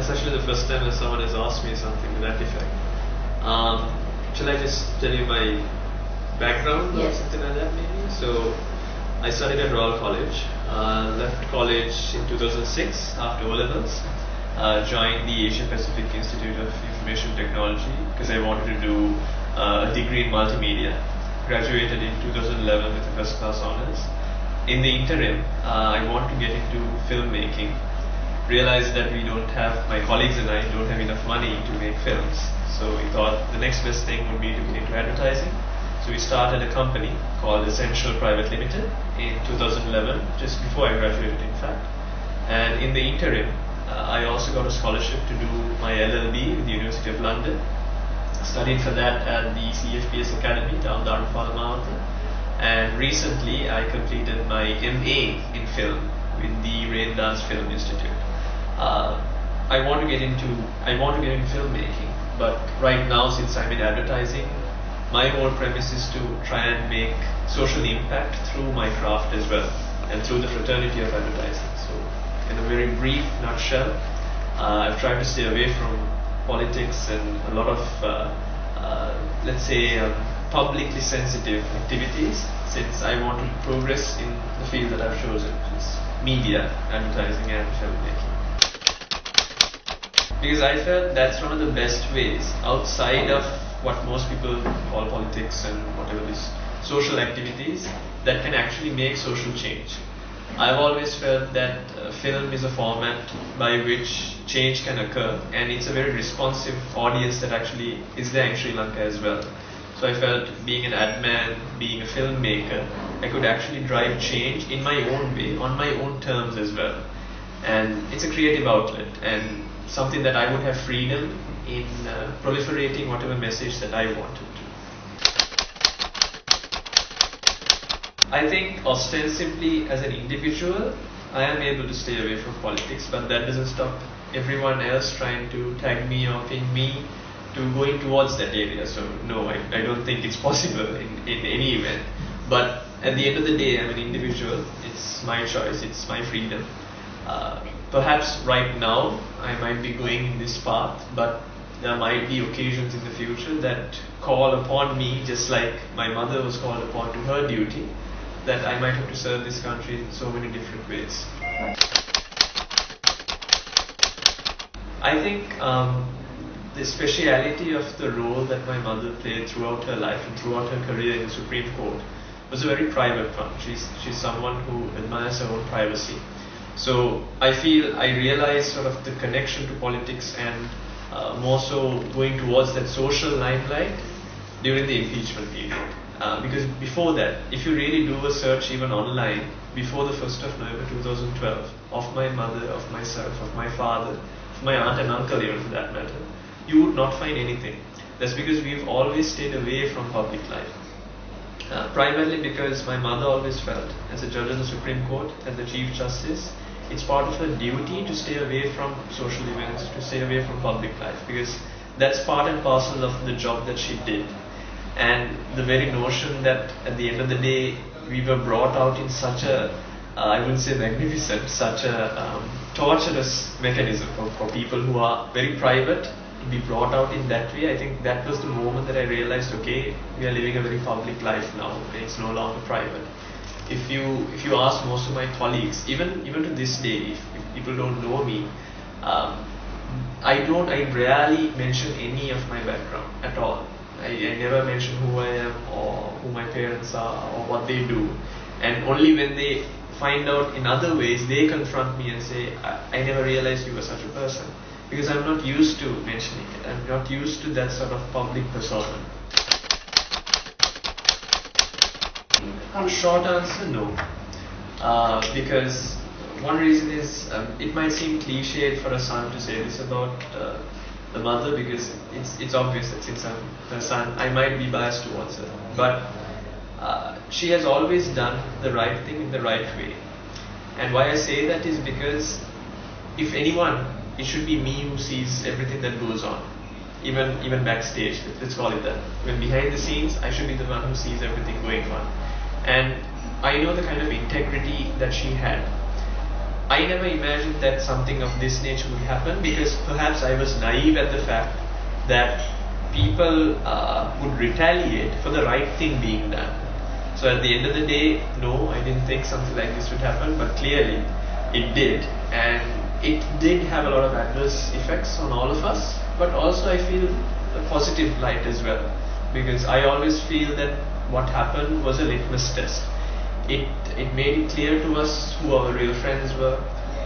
That's actually the first time that someone has asked me something to that effect. Shall I just tell you my background or something like that maybe? So I studied at Royal College, left college in 2006 after O-levels, joined the Asia Pacific Institute of Information Technology because I wanted to do a degree in multimedia. Graduated in 2011 with a first class honors. In the interim, I want to get into filmmaking. Realized that my colleagues and I don't have enough money to make films. So we thought the next best thing would be to get into advertising. So we started a company called Essential Private Limited in 2011, just before I graduated in fact. And in the interim, I also got a scholarship to do my LLB with the University of London. Studied for that at the CFPS Academy down Darul Mountain. And recently I completed my MA in film with the Rain Dance Film Institute. I want to get into filmmaking, but right now since I'm in advertising, my whole premise is to try and make social impact through my craft as well, and through the fraternity of advertising. So in a very brief nutshell, I've tried to stay away from politics and a lot of let's say publicly sensitive activities, since I want to progress in the field that I've chosen, which is media, advertising and filmmaking. Because I felt that's one of the best ways outside of what most people call politics and whatever these social activities that can actually make social change. I've always felt that film is a format by which change can occur, and it's a very responsive audience that actually is there in Sri Lanka as well. So I felt being an ad man, being a filmmaker, I could actually drive change in my own way, on my own terms as well. And it's a creative outlet and something that I would have freedom in proliferating whatever message that I wanted to. I think ostensibly as an individual, I am able to stay away from politics, but that doesn't stop everyone else trying to tag me or pin me to going towards that area. So no, I don't think it's possible in any event. But at the end of the day, I'm an individual. It's my choice, it's my freedom. Perhaps right now I might be going in this path, but there might be occasions in the future that call upon me, just like my mother was called upon to her duty, that I might have to serve this country in so many different ways. I think the speciality of the role that my mother played throughout her life and throughout her career in the Supreme Court was a very private one. She's someone who admires her own privacy. So I realize sort of the connection to politics and more so going towards that social limelight during the impeachment period. Because before that, if you really do a search even online, before the 1st of November 2012, of my mother, of myself, of my father, of my aunt and uncle even for that matter, you would not find anything. That's because we've always stayed away from public life. Primarily because my mother always felt, as a judge of the Supreme Court and the Chief Justice, it's part of her duty to stay away from social events, to stay away from public life, because that's part and parcel of the job that she did. And the very notion that at the end of the day we were brought out in such a, I wouldn't say magnificent, such a torturous mechanism for people who are very private, to be brought out in that way. I think that was the moment that I realized, okay, we are living a very public life now, it's no longer private. If you ask most of my colleagues, even to this day, if people don't know me, I rarely mention any of my background at all. I never mention who I am or who my parents are or what they do. And only when they find out in other ways, they confront me and say, I never realized you were such a person. Because I'm not used to mentioning it. I'm not used to that sort of public persona. Short answer, no. Because one reason is, it might seem cliched for a son to say this about the mother, because it's obvious that since I'm her son, I might be biased towards her. But she has always done the right thing in the right way. And why I say that is because if anyone, it should be me who sees everything that goes on. Even backstage, let's call it that. When behind the scenes, I should be the one who sees everything going on. And I know the kind of integrity that she had. I never imagined that something of this nature would happen, because perhaps I was naive at the fact that people would retaliate for the right thing being done. So at the end of the day, no, I didn't think something like this would happen, but clearly it did, and it did have a lot of adverse effects on all of us, but also I feel a positive light as well, because I always feel that what happened was a litmus test. It made it clear to us who our real friends were,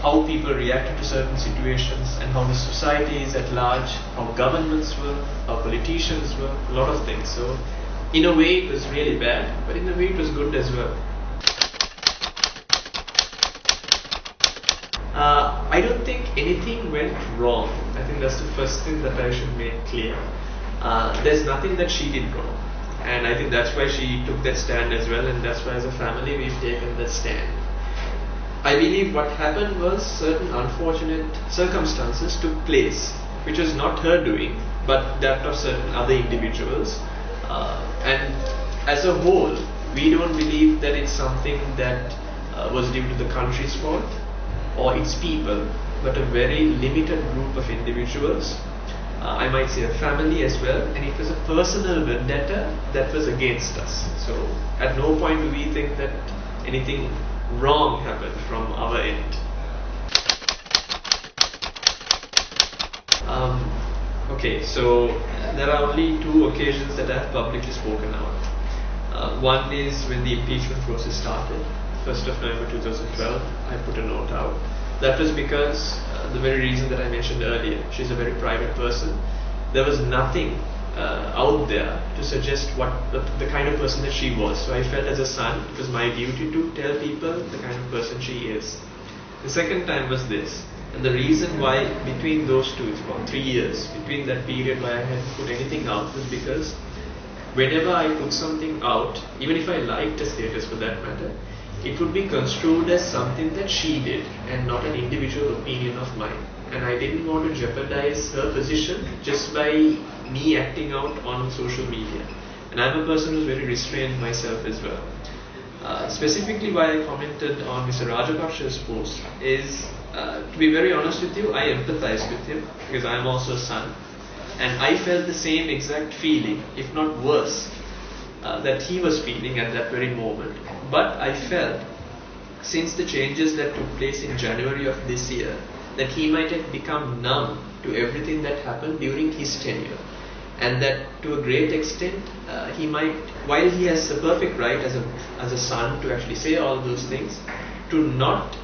how people reacted to certain situations, and how the society is at large, how governments were, how politicians were, a lot of things. So in a way it was really bad, but in a way it was good as well. I don't think anything went wrong. I think that's the first thing that I should make clear. There's nothing that she did wrong, and I think that's why she took that stand as well, and that's why as a family we've taken that stand. I believe what happened was certain unfortunate circumstances took place, which was not her doing, but that of certain other individuals. And as a whole, we don't believe that it's something that was due to the country's fault or its people, but a very limited group of individuals. I might say a family as well, and it was a personal vendetta that was against us. So at no point do we think that anything wrong happened from our end. Okay, so there are only two occasions that I have publicly spoken out. One is when the impeachment process started, 1st of November 2012, I put a note out. That was because the very reason that I mentioned earlier, she's a very private person. There was nothing out there to suggest what the kind of person that she was. So I felt as a son, it was my duty to tell people the kind of person she is. The second time was this, and the reason why between those two, it's about 3 years, between that period where I hadn't put anything out, was because whenever I put something out, even if I liked a status for that matter, it would be construed as something that she did and not an individual opinion of mine. And I didn't want to jeopardize her position just by me acting out on social media. And I'm a person who's very restrained myself as well. Specifically why I commented on Mr. Rajapaksa's post is, to be very honest with you, I empathize with him because I'm also a son. And I felt the same exact feeling, if not worse, that he was feeling at that very moment. But I felt, since the changes that took place in January of this year, that he might have become numb to everything that happened during his tenure, and that to a great extent he might, while he has the perfect right as a son to actually say all those things, to not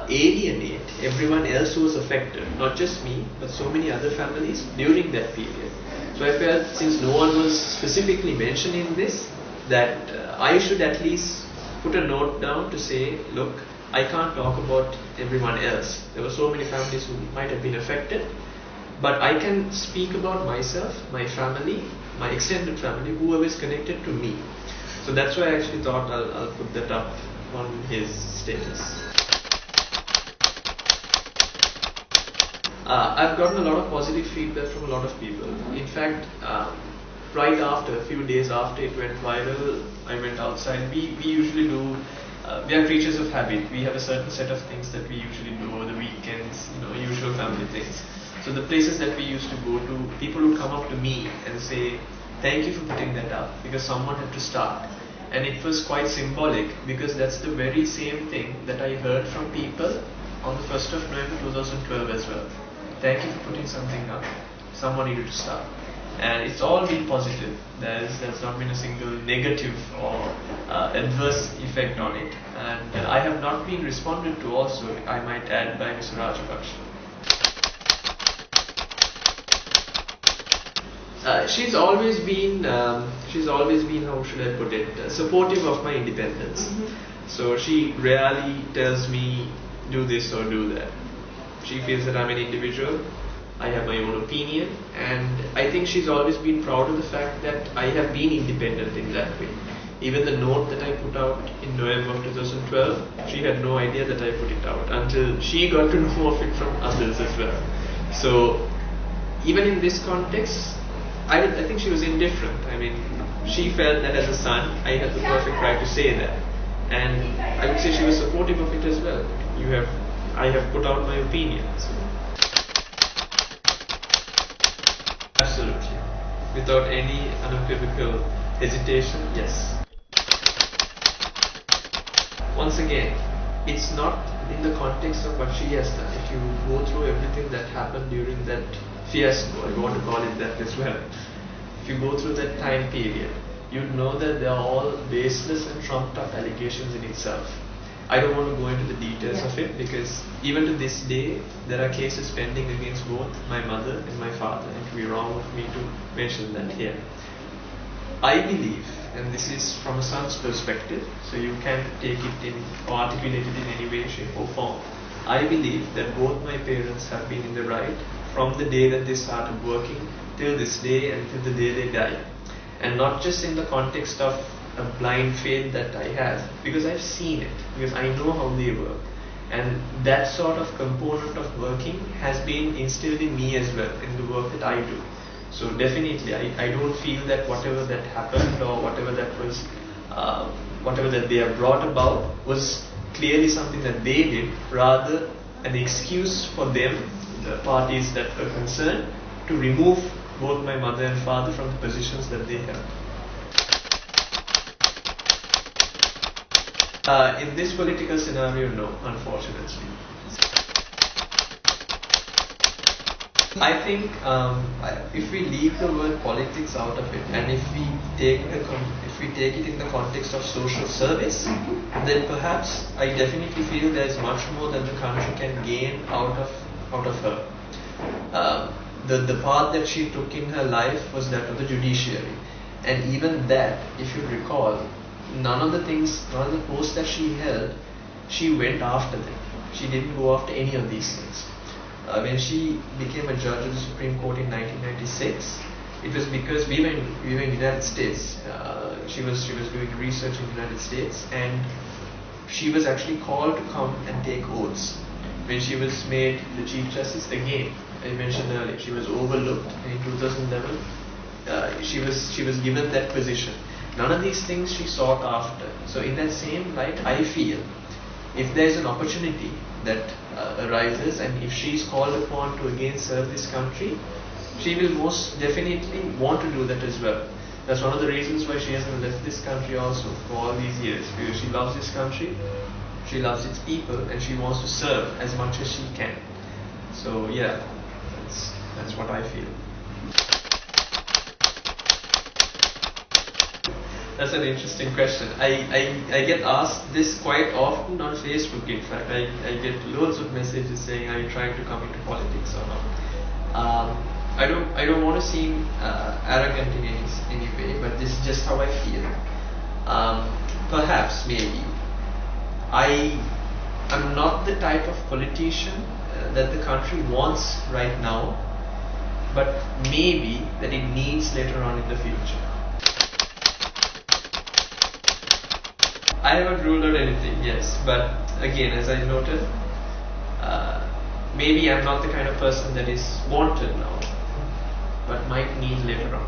alienate everyone else who was affected, not just me but so many other families during that period. So I felt, since no one was specifically mentioning this, that I should at least put a note down to say, look, I can't talk about everyone else. There were so many families who might have been affected, but I can speak about myself, my family, my extended family, whoever is connected to me. So that's why I actually thought I'll put that up on his status. I've gotten a lot of positive feedback from a lot of people. In fact, right after, a few days after it went viral, I went outside. We usually do, we are creatures of habit. We have a certain set of things that we usually do over the weekends, usual family things. So the places that we used to go to, people would come up to me and say, thank you for putting that up, because someone had to start. And it was quite symbolic, because that's the very same thing that I heard from people on the 1st of November 2012 as well. Thank you for putting something up. Someone needed to start. And it's all been positive. There's not been a single negative or adverse effect on it. And I have not been responded to also, I might add, by Mr. Rajapaksa. She's always been, how should I put it, supportive of my independence. So she rarely tells me, do this or do that. She feels that I'm an individual, I have my own opinion, and I think she's always been proud of the fact that I have been independent in that way. Even the note that I put out in November of 2012, she had no idea that I put it out until she got to know of it from others as well. So even in this context, I think she was indifferent. I mean, she felt that as a son, I had the perfect right to say that. And I would say she was supportive of it as well. You have I have put out my opinion. So. Absolutely. Without any unequivocal hesitation, yes. Once again, it's not in the context of what she has done. If you go through everything that happened during that fiasco, I want to call it that as well, if you go through that time period, you'd know that they are all baseless and trumped up allegations in itself. I don't want to go into the details of it, because even to this day there are cases pending against both my mother and my father, and it would be wrong of me to mention that here. I believe, and this is from a son's perspective, so you can take it in or articulate it in any way, shape or form. I believe that both my parents have been in the right from the day that they started working till this day and till the day they die. And not just in the context of a blind faith that I have, because I've seen it, because I know how they work. And that sort of component of working has been instilled in me as well, in the work that I do. So definitely, I don't feel that whatever that happened or whatever that was, whatever that they have brought about was clearly something that they did, rather an excuse for them, the parties that were concerned, to remove both my mother and father from the positions that they held. In this political scenario, no, unfortunately. I think if we leave the word politics out of it, and if we take it in the context of social service, then perhaps I definitely feel there is much more that the country can gain out of her. The path that she took in her life was that of the judiciary, and even that, if you recall, none of the posts that she held, she went after them. She didn't go after any of these things. When she became a judge of the Supreme Court in 1996, it was because we were in the United States. She was doing research in the United States, and she was actually called to come and take oaths. When she was made the Chief Justice, again, I mentioned earlier, she was overlooked, and in 2011, she was given that position. None of these things she sought after. So in that same light, I feel if there is an opportunity that arises, and if she is called upon to again serve this country, she will most definitely want to do that as well. That's one of the reasons why she hasn't left this country also for all these years, because she loves this country, she loves its people, and she wants to serve as much as she can. So yeah, that's what I feel. That's an interesting question. I get asked this quite often on Facebook. In fact, I get loads of messages saying, "Are you trying to come into politics or not?" I don't want to seem arrogant in any way, but this is just how I feel. Perhaps, maybe, I'm not the type of politician that the country wants right now, but maybe that it needs later on in the future. I haven't ruled out anything, yes, but again, as I noted, maybe I'm not the kind of person that is wanted now, but might need later on.